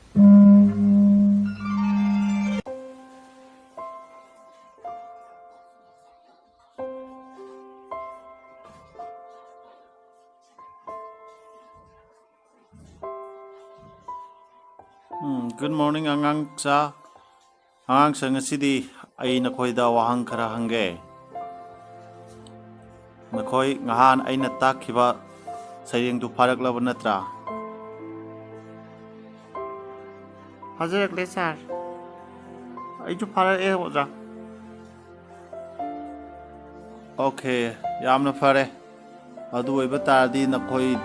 Good morning angang sa ngasidi ay nakoy da wahang khara hangge nakoy ngahan ay natakhiba sayeng du pharak laba natra Hajarakle sir. Ay ju pharak oja. Okay yamna phare adu oiba tardi nakoy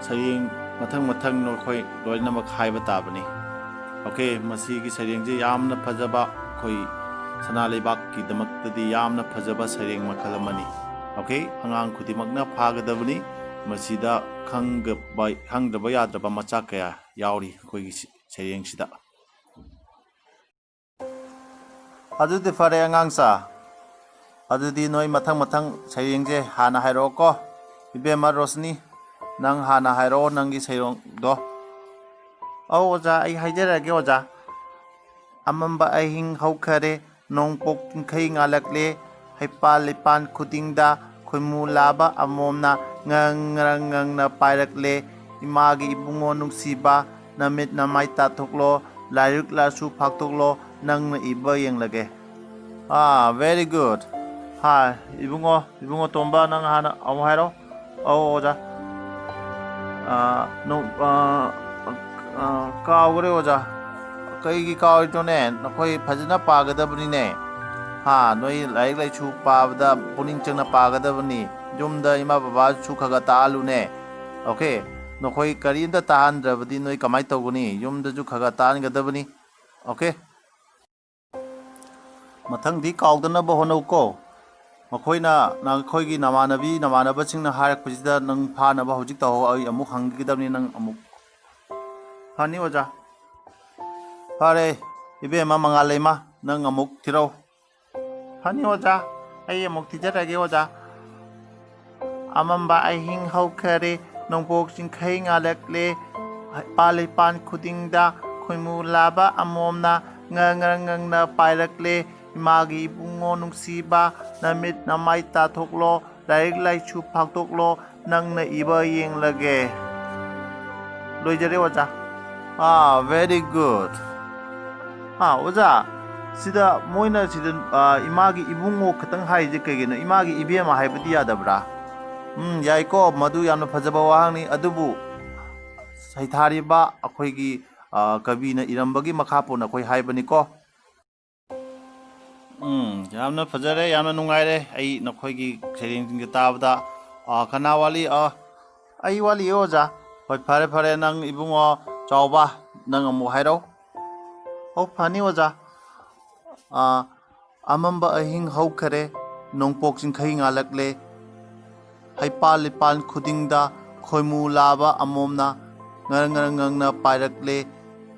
sayeng mathang nakoy loina mak haiba tabani Okay masigi sayeng je yamna phajaba koi sana leibak ki damak di yamna phajaba sayeng makhalamani Okay angang khudimagna phagadabani masida khangdaba yadraba macha kaya yauri koi sayeng sida Adu de fare angang sa Adu di noi mathang sayeng je hana hairo ko ibema rosni nang hana hairo nangi sayong do Oja ay hajarage oja. Amamba ay hing haukare nong pok kay ngalakle lipan kudingda kumulaba amomna ngang na pairakle imagi ibungo nungsiba namit na may tatuklo layuk lasu paktuklo nang na iba yang lage. Very good ibungo tomba nang hana amuhairo. Oja. Kaugre oja kaigi kaui to ne nakoi phajana pagadabni ne noi lai chu pabda puning changna pagadabni jumda ima baba chu khaga talu ne Okay nakoi karinda tahan drabdi noi kamai toguni yumda ju khaga tan gadabni Okay mathang di kaudana ba hono ko makoina nakoi gi namanaba singna harak pujida nang phana ba hojik taho ai amuk hangidabni nang amuk Hani oja. Pare ibema mangalema nang amuk thiro Hani oja. Ay amuk tijarage oja. Amamba ay hing haukare nong pok sing kay ngalakle lipan kudingda kumulaba amomna ngang na pairakle imagi ibungo nungsiba namit na may tatuklo layik chu paktuklo nang na iba yung lage. Loijare oja. Very good. Oja. Sida moina sida imagi ibungo katang haije kagino imagi ibema haibadi yadabra. Yaiko madu yamna phajaba wahangni adubu saithariba akhoigi kabina irambagi makhapona khoi haibani ko yamna phajare yamna nungaire ai nakhoigi sereng tabada kana wali Ay wali oja. hoi phare nang ibungo chawba nang amu hairo Phani oja. amamba ahing haukare nongpok jingkhai ngalakle lipan khudingda khoimu laba amomna ngang na pairakle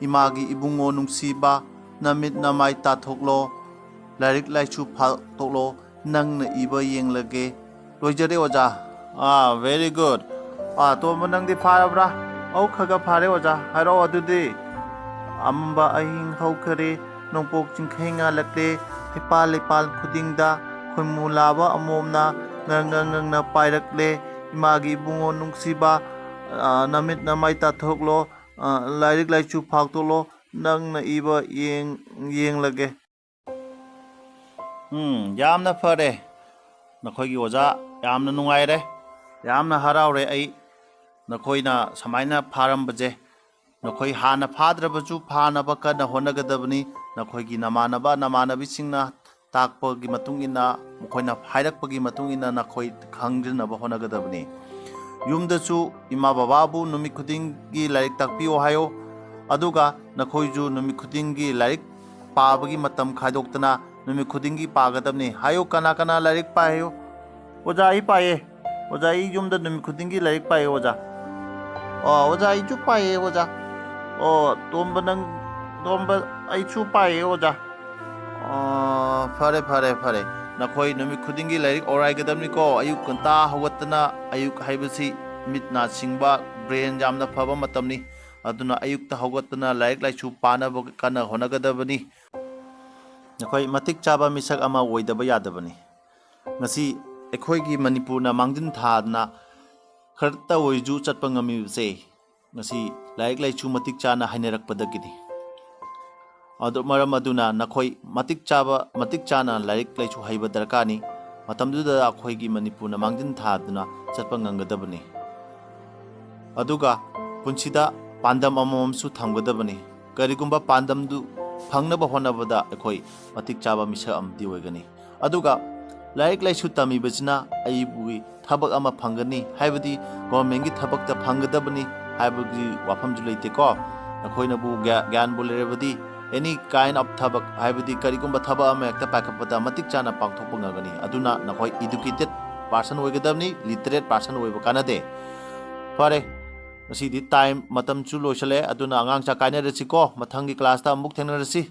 imagi ibungo nungsiba namit na mai tathoklo larik laichu phaklo nang na iba yenglage loijare oja very good To manang di pharabra. Khaga phare oja. Hairo adudi. Amamba ahing haukare nongpok jingkhai ngalakle lipan kudingda khoimulaba amomna ngang na pairakle imagi ibungo nungsiba namit na may tathoklo layik laichu phaktuklo nang na iba yeng lage. Yamna phare nakhoigi oja yamna nungaire yamna haraure ai nakoina samaina pharambaje nakoi hana phadrabaju phanaba kana honagadabni nakoigi namanabi singna takpagi matungina mokoina hairakpagi matungina nakoi khangjinaba honagadabni yumdachu ima bababu numi khudingi larik takpiyo hayo aduga nakoiju numi khudingi larik pabagi matam khaidoktana numi khudingi pagadabni hayo kana larik payo Oja ai paye. Oja ai yumda numi khudingi larik paye oja. Oja ai chu paye oja. Tomba ai chu paye oja. Phare nakoi numi khudingi larik orai gadamni ko ayuk kanta hawatana ayuk haibasi mitna singba brain jamna phaba matamni ꯑꯗꯨꯅ ꯑꯌꯨꯛꯇ ꯍꯧꯒꯠꯇꯨꯅ ꯂꯥꯏꯔꯤꯛ ꯂꯥꯏꯁꯨ ꯄꯥꯅꯕ ꯀꯟꯅ ꯍꯣꯠꯅꯒꯗꯕꯅꯤ ꯅꯈꯣꯏ ꯃꯇꯤꯛ ꯆꯥꯕ ꯃꯤꯁꯛ ꯑꯃ ꯑꯣꯏꯗꯕ ꯌꯥꯗꯕꯅꯤ ꯉꯁꯤ ꯑꯩꯈꯣꯏꯒꯤ ꯃꯅꯤꯄꯨꯔꯅ ꯃꯥꯡꯖꯤꯟ ꯊꯥꯗꯅ ꯈꯔꯇ ꯑꯣꯏꯔꯁꯨ ꯆꯠꯄ ꯉꯝꯃꯤꯕꯁꯦ ꯉꯁꯤ ꯂꯥꯏꯔꯤꯛ ꯂꯥꯏꯁꯨ ꯃꯇꯤꯛ ꯆꯥꯅ ꯍꯩꯅꯔꯛꯄꯗꯒꯤꯅꯤ ꯑꯗꯨ ꯃꯔꯝ ꯑꯗꯨꯅ ꯅꯈꯣꯏ ꯃꯇꯤꯛ ꯆꯥꯅ ꯂꯥꯏꯔꯤꯛ ꯂꯥꯏꯁꯨ ꯍꯩꯕ ꯗꯔꯀꯥꯔꯅꯤ ꯃꯇꯝꯗꯨꯗ ꯑꯩꯈꯣꯏꯒꯤ ꯃꯅꯤꯄꯨꯔꯅ ꯃꯥꯡꯖꯤꯟ ꯊꯥꯗꯨꯅ ꯆꯠꯄ ꯉꯝꯒꯗꯕꯅꯤ ꯑꯗꯨꯒ ꯄꯨꯟꯁꯤꯗ ꯄꯥꯟꯗꯝ ꯑꯃꯃꯝꯁꯨ ꯊꯝꯒꯗꯕꯅꯤ ꯀꯔꯤꯒꯨꯝꯕ ꯄꯥꯟꯗꯝꯗꯨ ꯐꯪꯅꯕ ꯍꯣꯠꯅꯕꯗ ꯑꯩꯈꯣꯏ ꯃꯇꯤꯛ ꯆꯥꯕ ꯃꯤꯁꯛ ꯑꯃꯗꯤ ꯑꯣꯏꯒꯅꯤ ꯑꯗꯨꯒ ꯂꯥꯏꯔꯤꯛ ꯂꯥꯏꯁꯨ ꯇꯝꯃꯤꯕꯁꯤꯅ ꯑꯩꯕꯨ ꯊꯕꯛ ꯑꯃ ꯐꯪꯒꯅꯤ ꯍꯥꯏꯕꯗꯤ ꯒꯣꯔꯃꯦꯟꯒꯤ ꯊꯕꯛꯇ ꯐꯪꯒꯗꯕꯅꯤ ꯍꯥꯏꯕꯒꯤ ꯋꯥꯐꯝꯁꯨ ꯂꯩꯇꯦꯀꯣ ꯅꯈꯣꯏꯅꯕꯨ ꯒ꯭ꯌꯥꯟꯕꯨ ꯂꯩꯔꯕꯗꯤ ꯑꯦꯅꯤ ꯀꯥꯏꯟ ꯑꯣꯐ ꯊꯕꯛ ꯍꯥꯏꯕꯗꯤ ꯀꯔꯤꯒꯨꯝꯕ ꯊꯕꯛ ꯑꯃ ꯍꯦꯛꯇ ꯄꯥꯏꯈꯠꯄꯗ ꯃꯇꯤꯛ ꯆꯥꯅ ꯄꯥꯡꯊꯣꯛꯄ ꯉꯝꯒꯅꯤ ꯑꯗꯨꯅ ꯅꯈꯣꯏ ꯏꯗꯨꯀꯦꯇꯦꯠ ꯄꯥꯔꯁꯟ ꯑꯣꯏꯒꯗꯕꯅꯤ ꯂꯤꯇꯔꯦꯠ ꯄꯥꯔꯁꯟ ꯑꯣꯏꯕ ꯀꯥꯟꯅꯗꯦ ꯐꯔꯦ ꯉꯁꯤꯗꯤ ꯃꯇꯝꯁꯨ ꯂꯣꯏꯁꯤꯜꯂꯦ ꯑꯗꯨꯅ ꯑꯉꯥꯡ ꯆꯥꯛ ꯀꯥꯏꯅꯔꯁꯤꯀꯣ ꯃꯊꯪꯒꯤ ꯀ꯭ꯂꯥꯁꯇ ꯑꯃꯨꯛ ꯊꯦꯡꯅꯔꯁꯤ